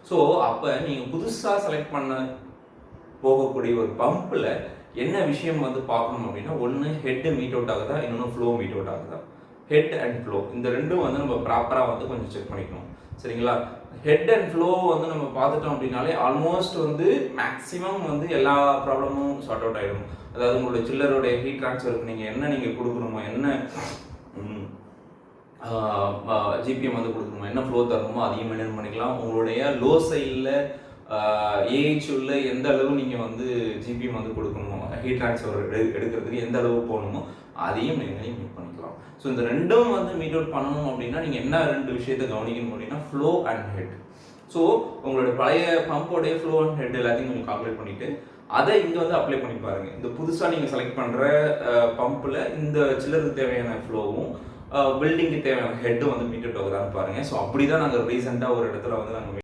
So அப்போ நீங்கள் புதுசாக செலக்ட் பண்ண போகக்கூடிய ஒரு பம்பில் என்ன விஷயம் வந்து பார்க்கணும் அப்படின்னா, ஒன்று ஹெட்டு மீட் அவுட் ஆகுதா, இன்னொன்று ஃப்ளோ மீட் அவுட் ஆகுதா. ஹெட் அண்ட் ஃப்ளோ இந்த ரெண்டும் வந்து நம்ம ப்ராப்பராக வந்து கொஞ்சம் செக் பண்ணிக்கணும். சரிங்களா? ஹெட் அண்ட் ஃப்ளோ வந்து நம்ம பார்த்துட்டோம் அப்படின்னாலே ஆல்மோஸ்ட் வந்து மேக்ஸிமம் வந்து எல்லா ப்ராப்ளமும் சார்ட் அவுட் ஆகிடும். அதாவது உங்களோட சில்லருடைய ஹீட் ட்ரான்ஸ்ஃபருக்கு நீங்கள் கொடுக்கணுமோ, என்ன ஜிபிஎம் வந்து கொடுக்கணுமோ, என்ன ஃப்ளோ தரணுமோ அதையும் மெயின்டைன் பண்ணிக்கலாம். உங்களுடைய லோ சைடில் ஏஹெச் உள்ள எந்த அளவு நீங்கள் வந்து ஜிபிஎம் வந்து கொடுக்கணுமோ, ஹீட் ட்ரான்ஸ்ஃபர் எடுக்கிறதுக்கு எந்த அளவு போகணுமோ அதையும் நீங்கள் மீட் பண்ணிக்கலாம். ஸோ இந்த ரெண்டும் வந்து மீட் அவுட் பண்ணணும் அப்படின்னா நீங்கள் என்ன 2 விஷயத்தை கவனிக்கணும் அப்படின்னா, ஃப்ளோ அண்ட் ஹெட். ஸோ உங்களோட பழைய பம்போடைய ஃப்ளோ அண்ட் ஹெட் எல்லாத்தையும் கொஞ்சம் கால்குலேட் பண்ணிவிட்டு அதை இங்கே வந்து அப்ளை பண்ணி பாருங்கள். இந்த புதுசாக நீங்கள் செலக்ட் பண்ணுற பம்பில் இந்த சில்லருக்கு தேவையான ஃப்ளோவும் பில்டிங்க்கு தேவையான ஹெட்டும் வந்து மீட் அவுட் ஆகுதான்னு பாருங்கள். ஸோ அப்படி தான் நாங்கள் ரீசெண்டாக ஒரு இடத்துல வந்து நாங்கள்